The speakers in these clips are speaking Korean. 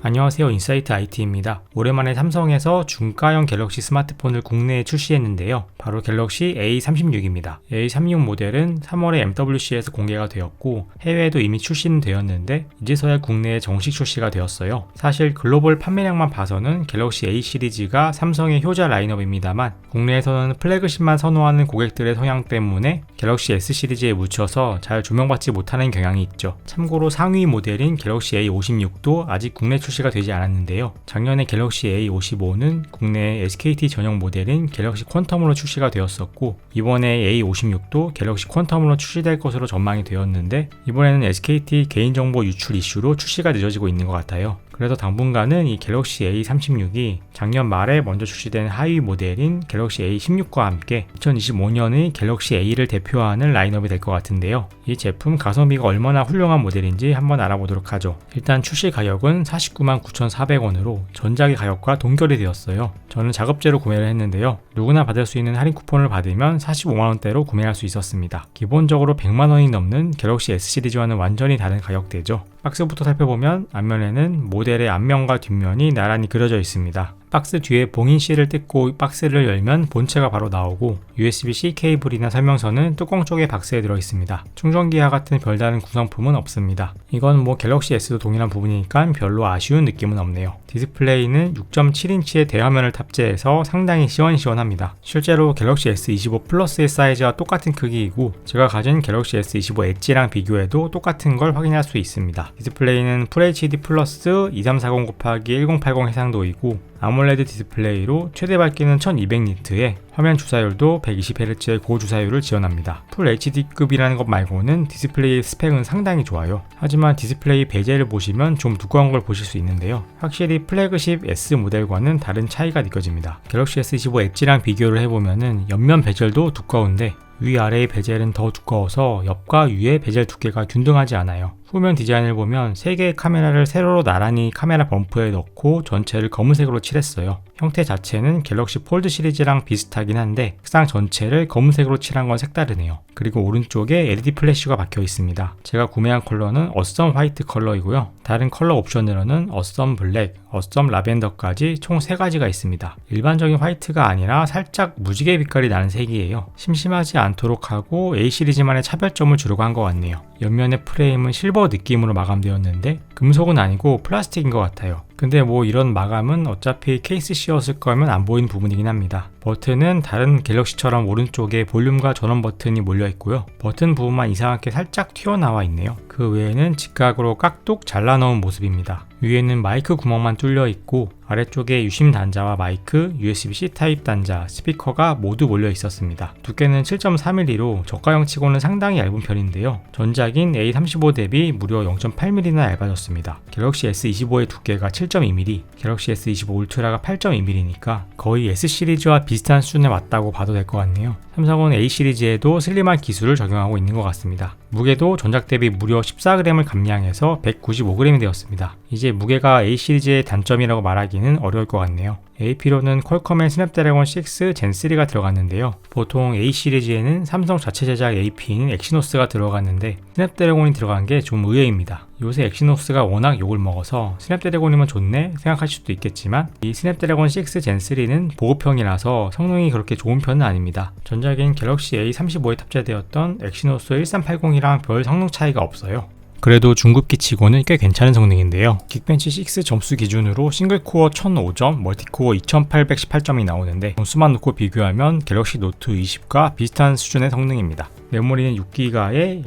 안녕하세요, 인사이트 IT입니다. 오랜만에 삼성에서 중가형 갤럭시 스마트폰을 국내에 출시했는데요. 바로 갤럭시 A36입니다. A36 모델은 3월에 MWC에서 공개가 되었고 해외에도 이미 출시는 되었는데 이제서야 국내에 정식 출시가 되었어요. 사실 글로벌 판매량만 봐서는 갤럭시 A 시리즈가 삼성의 효자 라인업입니다만 국내에서는 플래그십만 선호하는 고객들의 성향 때문에 갤럭시 S 시리즈에 묻혀서 잘 조명받지 못하는 경향이 있죠. 참고로 상위 모델인 갤럭시 A56도 아직 국내 출시가 되지 않았는데요. 작년에 갤럭시 A55는 국내 SKT 전용 모델인 갤럭시 퀀텀으로 출시가 되었었고 이번에 A56도 갤럭시 퀀텀으로 출시될 것으로 전망이 되었는데 이번에는 SKT 개인정보 유출 이슈로 출시가 늦어지고 있는 것 같아요. 그래서 당분간은 이 갤럭시 A36이 작년 말에 먼저 출시된 하위 모델인 갤럭시 A16과 함께 2025년의 갤럭시 A를 대표하는 라인업이 될 것 같은데요. 이 제품 가성비가 얼마나 훌륭한 모델인지 한번 알아보도록 하죠. 일단 출시 가격은 499,400원으로 전작의 가격과 동결이 되었어요. 저는 작업제로 구매를 했는데요. 누구나 받을 수 있는 할인 쿠폰을 받으면 45만원대로 구매할 수 있었습니다. 기본적으로 100만원이 넘는 갤럭시 S 시리즈와는 완전히 다른 가격대죠. 박스부터 살펴보면 앞면에는 모델의 앞면과 뒷면이 나란히 그려져 있습니다. 박스 뒤에 봉인실을 뜯고 박스를 열면 본체가 바로 나오고 USB-C 케이블이나 설명서는 뚜껑 쪽에 박스에 들어있습니다. 충전기와 같은 별다른 구성품은 없습니다. 이건 뭐 갤럭시 S도 동일한 부분이니까 별로 아쉬운 느낌은 없네요. 디스플레이는 6.7인치의 대화면을 탑재해서 상당히 시원시원합니다. 실제로 갤럭시 S25 플러스의 사이즈와 똑같은 크기이고 제가 가진 갤럭시 S25 엣지랑 비교해도 똑같은 걸 확인할 수 있습니다. 디스플레이는 FHD 플러스 2340x1080 해상도이고 아몰레드 디스플레이로 최대 밝기는 1200니트에 화면 주사율도 120Hz의 고주사율을 지원합니다. 풀 HD급이라는 것 말고는 디스플레이 스펙은 상당히 좋아요. 하지만 디스플레이 베젤을 보시면 좀 두꺼운 걸 보실 수 있는데요. 확실히 플래그십 S 모델과는 다른 차이가 느껴집니다. 갤럭시 S25 엣지랑 비교를 해보면 옆면 베젤도 두꺼운데 위아래의 베젤은 더 두꺼워서 옆과 위의 베젤 두께가 균등하지 않아요. 후면 디자인을 보면 3개의 카메라를 세로로 나란히 카메라 범프에 넣고 전체를 검은색으로 칠했어요. 형태 자체는 갤럭시 폴드 시리즈랑 비슷하긴 한데 색상 전체를 검은색으로 칠한 건 색다르네요. 그리고 오른쪽에 LED 플래시가 박혀 있습니다. 제가 구매한 컬러는 어썸 화이트 컬러이고요. 다른 컬러 옵션으로는 어썸 블랙, 어썸 라벤더까지 총 3가지가 있습니다. 일반적인 화이트가 아니라 살짝 무지개 빛깔이 나는 색이에요. 심심하지 않도록 하고 A 시리즈만의 차별점을 주려고 한 것 같네요. 옆면의 프레임은 실버 느낌으로 마감되었는데 금속은 아니고 플라스틱인 것 같아요. 근데 뭐 이런 마감은 어차피 케이스 씌웠을 거면 안 보이는 부분이긴 합니다. 버튼은 다른 갤럭시처럼 오른쪽에 볼륨과 전원 버튼이 몰려 있고요. 버튼 부분만 이상하게 살짝 튀어나와 있네요. 그 외에는 직각으로 깍둑 잘라놓은 모습입니다. 위에는 마이크 구멍만 뚫려 있고 아래쪽에 유심 단자와 마이크, USB-C 타입 단자, 스피커가 모두 몰려 있었습니다. 두께는 7.3mm로 저가형 치고는 상당히 얇은 편인데요. 전작인 A35 대비 무려 0.8mm나 얇아졌습니다. 갤럭시 S25의 두께가 7.2mm, 갤럭시 S25 울트라가 8.2mm니까 거의 S 시리즈와 비슷한 수준에 맞다고 봐도 될 것 같네요. 삼성은 A 시리즈에도 슬림한 기술을 적용하고 있는 것 같습니다. 무게도 전작 대비 무려 14g을 감량해서 195g이 되었습니다. 이제 무게가 A 시리즈의 단점이라고 말하기는 어려울 것 같네요. AP로는 퀄컴의 스냅드래곤 6 젠3가 들어갔는데요. 보통 A 시리즈에는 삼성 자체 제작 AP인 엑시노스가 들어갔는데 스냅드래곤이 들어간 게 좀 의외입니다. 요새 엑시노스가 워낙 욕을 먹어서 스냅드래곤이면 좋네 생각하실 수도 있겠지만 이 스냅드래곤 6 젠3는 보급형이라서 성능이 그렇게 좋은 편은 아닙니다. 전작인 갤럭시 A35에 탑재되었던 엑시노스 1380이랑 별 성능 차이가 없어요. 그래도 중급기 치고는 꽤 괜찮은 성능인데요. 긱벤치 6 점수 기준으로 싱글코어 1005점, 멀티코어 2818점이 나오는데 점수만 놓고 비교하면 갤럭시 노트 20과 비슷한 수준의 성능입니다. 메모리는 6기가의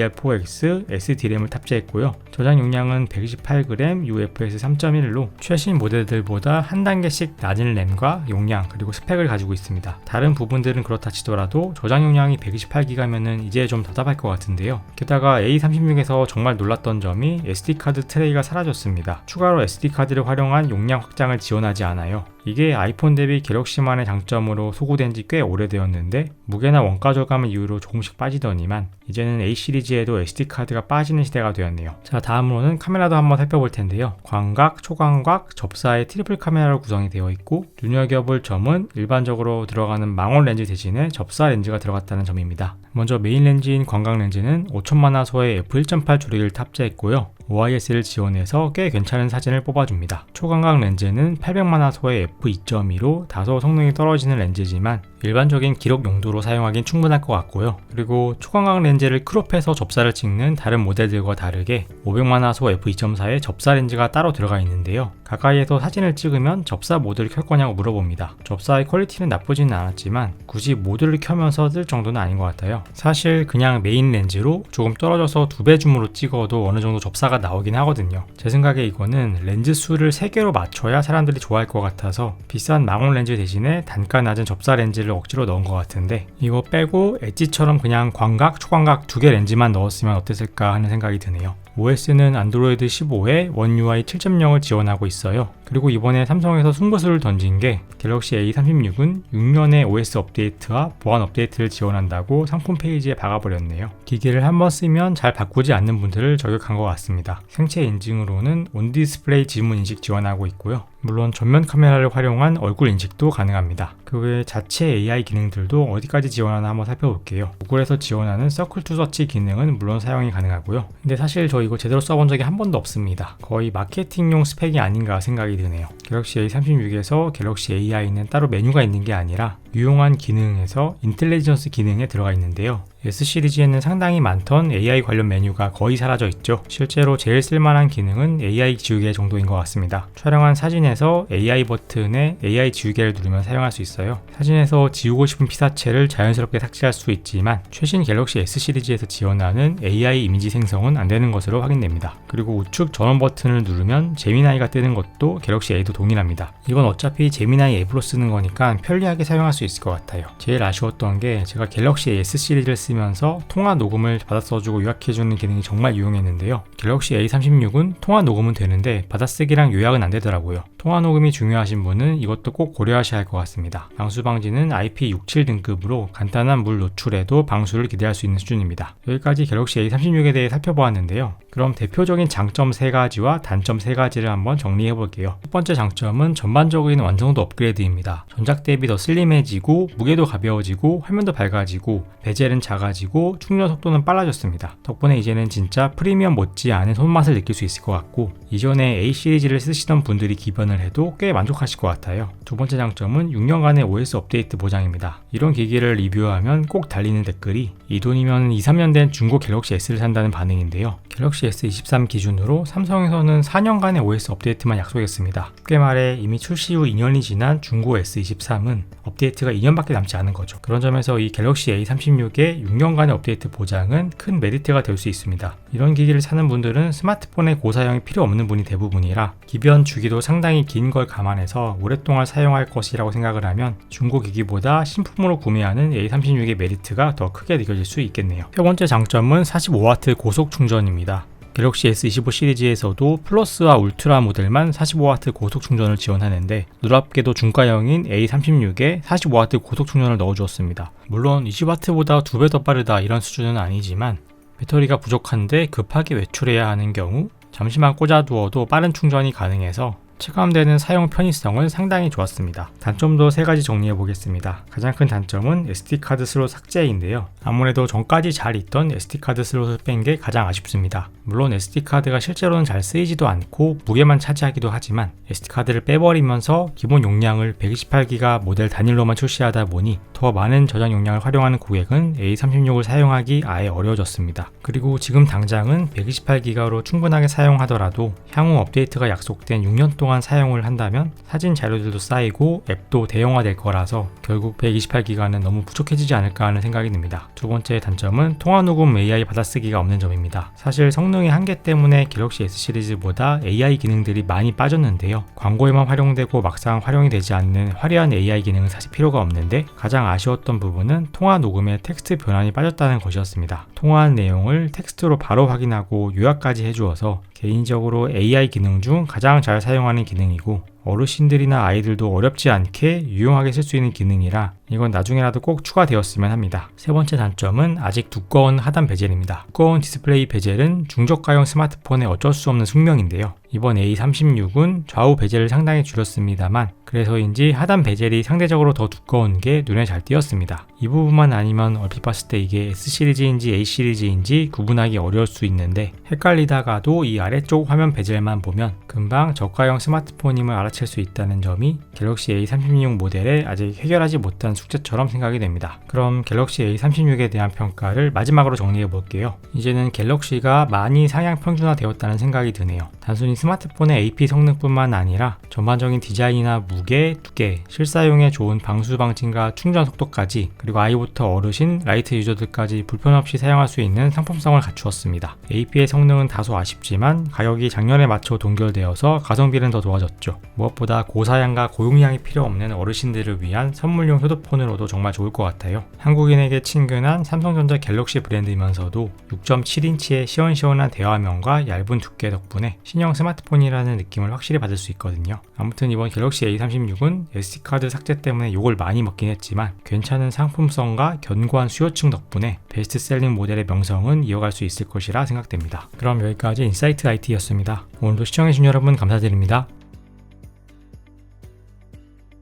LPDDR4X SDRAM을 탑재했고요. 저장 용량은 128g UFS 3.1로 최신 모델들보다 한 단계씩 낮은 램과 용량 그리고 스펙을 가지고 있습니다. 다른 부분들은 그렇다 치더라도 저장 용량이 128기가면은 이제 좀 답답할 것 같은데요. 게다가 A36에서 정말 놀랐던 점이 SD카드 트레이가 사라졌습니다. 추가로 SD카드를 활용한 용량 확장을 지원하지 않아요. 이게 아이폰 대비 갤럭시만의 장점으로 소구된 지 꽤 오래되었는데 무게나 원가 저감을 이유로 조금씩 빠지더니만 이제는 A 시리즈에도 SD카드가 빠지는 시대가 되었네요. 자, 다음으로는 카메라도 한번 살펴볼 텐데요. 광각, 초광각, 접사의 트리플 카메라로 구성이 되어 있고 눈여겨볼 점은 일반적으로 들어가는 망원 렌즈 대신에 접사 렌즈가 들어갔다는 점입니다. 먼저 메인 렌즈인 광각 렌즈는 5000만화소의 f1.8 조리기를 탑재했고요. OIS를 지원해서 꽤 괜찮은 사진을 뽑아줍니다. 초광각 렌즈는 800만화소의 f2.2로 다소 성능이 떨어지는 렌즈지만 일반적인 기록 용도로 사용하긴 충분할 것 같고요. 그리고 초광각 렌즈를 크롭해서 접사를 찍는 다른 모델들과 다르게 500만화소 f2.4에 접사 렌즈가 따로 들어가 있는데요. 가까이에서 사진을 찍으면 접사 모드를 켤 거냐고 물어봅니다. 접사의 퀄리티는 나쁘지는 않았지만 굳이 모드를 켜면서 쓸 정도는 아닌 것 같아요. 사실 그냥 메인 렌즈로 조금 떨어져서 2배 줌으로 찍어도 어느 정도 접사가 나오긴 하거든요. 제 생각에 이거는 렌즈 수를 3개로 맞춰야 사람들이 좋아할 것 같아서 비싼 망원 렌즈 대신에 단가 낮은 접사 렌즈를 억지로 넣은 것 같은데, 이거 빼고 엣지처럼 그냥 광각, 초광각 2개 렌즈만 넣었으면 어땠을까 하는 생각이 드네요. OS는 안드로이드 15에 원 UI 7.0을 지원하고 있어요. 그리고 이번에 삼성에서 승부수를 던진 게 갤럭시 A36은 6년의 OS 업데이트와 보안 업데이트를 지원한다고 상품 페이지에 박아버렸네요. 기기를 한번 쓰면 잘 바꾸지 않는 분들을 저격한 것 같습니다. 생체 인증으로는 온디스플레이 지문 인식 지원하고 있고요. 물론 전면 카메라를 활용한 얼굴 인식도 가능합니다. 그 외에 자체 AI 기능들도 어디까지 지원하나 한번 살펴볼게요. 구글에서 지원하는 서클 투 서치 기능은 물론 사용이 가능하고요. 근데 사실 저 이거 제대로 써본 적이 한 번도 없습니다. 거의 마케팅용 스펙이 아닌가 생각이 드네요. 갤럭시 A36에서 갤럭시 AI는 따로 메뉴가 있는 게 아니라 유용한 기능에서 인텔리전스 기능에 들어가 있는데요. S 시리즈에는 상당히 많던 AI 관련 메뉴가 거의 사라져 있죠. 실제로 제일 쓸만한 기능은 AI 지우개 정도인 것 같습니다. 촬영한 사진에서 AI 버튼에 AI 지우개를 누르면 사용할 수 있어요. 사진에서 지우고 싶은 피사체를 자연스럽게 삭제할 수 있지만 최신 갤럭시 S 시리즈에서 지원하는 AI 이미지 생성은 안 되는 것으로 확인됩니다. 그리고 우측 전원 버튼을 누르면 제미나이가 뜨는 것도 갤럭시 A도 동일합니다. 이건 어차피 제미나이 앱으로 쓰는 거니까 편리하게 사용할 수 있을 것 같아요. 제일 아쉬웠던 게 제가 갤럭시 S 시리즈를 쓰면서 통화 녹음을 받아 써주고 요약해주는 기능이 정말 유용했는데요. 갤럭시 A36은 통화 녹음은 되는데 받아쓰기랑 요약은 안 되더라고요. 통화 녹음이 중요하신 분은 이것도 꼭 고려하셔야 할 것 같습니다. 방수 방지는 IP67 등급으로 간단한 물 노출에도 방수를 기대할 수 있는 수준입니다. 여기까지 갤럭시 A36에 대해 살펴보았는데요. 그럼 대표적인 장점 3가지와 단점 3가지를 한번 정리해 볼게요. 첫 번째 장점은 전반적인 완성도 업그레이드입니다. 전작 대비 더 슬림해지고 무게도 가벼워지고 화면도 밝아지고 베젤은 작아지고 충전 속도는 빨라졌습니다. 덕분에 이제는 진짜 프리미엄 못지않은 손맛을 느낄 수 있을 것 같고, 이전에 A 시리즈를 쓰시던 분들이 기변을 해도 꽤 만족하실 것 같아요. 두 번째 장점은 6년간의 OS 업데이트 보장입니다. 이런 기기를 리뷰하면 꼭 달리는 댓글이 이 돈이면 2-3년 된 중고 갤럭시 S를 산다는 반응인데요. 갤럭시 S23 기준으로 삼성에서는 4년간의 OS 업데이트만 약속했습니다. 쉽게 말해 이미 출시 후 2년이 지난 중고 S23은 업데이트가 2년밖에 남지 않은 거죠. 그런 점에서 이 갤럭시 A36의 6년간의 업데이트 보장은 큰 메리트가 될 수 있습니다. 이런 기기를 사는 분들은 스마트폰에 고사양이 필요 없는 분이 대부분이라 기변 주기도 상당히 긴 걸 감안해서 오랫동안 사용할 것이라고 생각을 하면 중고 기기보다 신품으로 구매하는 A36의 메리트가 더 크게 느껴질 수 있겠네요. 세 번째 장점은 45W 고속 충전입니다. 갤럭시 S25 시리즈에서도 플러스와 울트라 모델만 45W 고속 충전을 지원하는데 놀랍게도 중가형인 A36에 45W 고속 충전을 넣어주었습니다. 물론 20W보다 2배 더 빠르다 이런 수준은 아니지만 배터리가 부족한데 급하게 외출해야 하는 경우 잠시만 꽂아두어도 빠른 충전이 가능해서 체감되는 사용 편의성은 상당히 좋았습니다. 단점도 3가지 정리해 보겠습니다. 가장 큰 단점은 SD카드 슬롯 삭제인데요. 아무래도 전까지 잘 있던 SD카드 슬롯을 뺀 게 가장 아쉽습니다. 물론 SD카드가 실제로는 잘 쓰이지도 않고 무게만 차지하기도 하지만 SD카드를 빼버리면서 기본 용량을 128GB 모델 단일로만 출시하다 보니 더 많은 저장 용량을 활용하는 고객은 A36을 사용하기 아예 어려워졌습니다. 그리고 지금 당장은 128GB로 충분하게 사용하더라도 향후 업데이트가 약속된 6년 동안 사용을 한다면 사진 자료들도 쌓이고 앱도 대형화될 거라서 결국 128GB는 너무 부족해지지 않을까 하는 생각이 듭니다. 두 번째 단점은 통화녹음 AI 받아쓰기가 없는 점입니다. 사실 성능의 한계 때문에 갤럭시 S 시리즈보다 AI 기능들이 많이 빠졌는데요. 광고에만 활용되고 막상 활용이 되지 않는 화려한 AI 기능은 사실 필요가 없는데, 가장 아쉬웠던 부분은 통화 녹음에 텍스트 변환이 빠졌다는 것이었습니다. 통화한 내용을 텍스트로 바로 확인하고 요약까지 해주어서 개인적으로 AI 기능 중 가장 잘 사용하는 기능이고 어르신들이나 아이들도 어렵지 않게 유용하게 쓸 수 있는 기능이라 이건 나중에라도 꼭 추가되었으면 합니다. 세 번째 단점은 아직 두꺼운 하단 베젤입니다. 두꺼운 디스플레이 베젤은 중저가형 스마트폰의 어쩔 수 없는 숙명인데요. 이번 A36은 좌우 베젤을 상당히 줄였습니다만 그래서인지 하단 베젤이 상대적으로 더 두꺼운 게 눈에 잘 띄었습니다. 이 부분만 아니면 얼핏 봤을 때 이게 S시리즈인지 A시리즈인지 구분하기 어려울 수 있는데 헷갈리다가도 이 아래쪽 화면 베젤만 보면 금방 저가형 스마트폰임을 알아챌 수 있다는 점이 갤럭시 A36 모델에 아직 해결하지 못한 숙제처럼 생각이 됩니다. 그럼 갤럭시 A36에 대한 평가를 마지막으로 정리해 볼게요. 이제는 갤럭시가 많이 상향 평준화되었다는 생각이 드네요. 단순히 스마트폰의 AP 성능뿐만 아니라 전반적인 디자인이나 무게, 두께, 실사용에 좋은 방수 방침과 충전 속도까지 그리고 아이부터 어르신, 라이트 유저들까지 불편 없이 사용할 수 있는 상품성을 갖추었습니다. AP의 성능은 다소 아쉽지만 가격이 작년에 맞춰 동결되어서 가성비는 더 좋아졌죠. 무엇보다 고사양과 고용량이 필요 없는 어르신들을 위한 선물용 휴대폰으로도 정말 좋을 것 같아요. 한국인에게 친근한 삼성전자 갤럭시 브랜드이면서도 6.7인치의 시원시원한 대화면과 얇은 두께 덕분에 신형 스마트폰이라는 느낌을 확실히 받을 수 있거든요. 아무튼 이번 갤럭시 A36은 SD카드 삭제 때문에 욕을 많이 먹긴 했지만 괜찮은 상품성과 견고한 수요층 덕분에 베스트셀링 모델의 명성은 이어갈 수 있을 것이라 생각됩니다. 그럼 여기까지 인사이트 IT였습니다. 오늘도 시청해주신 여러분 감사드립니다.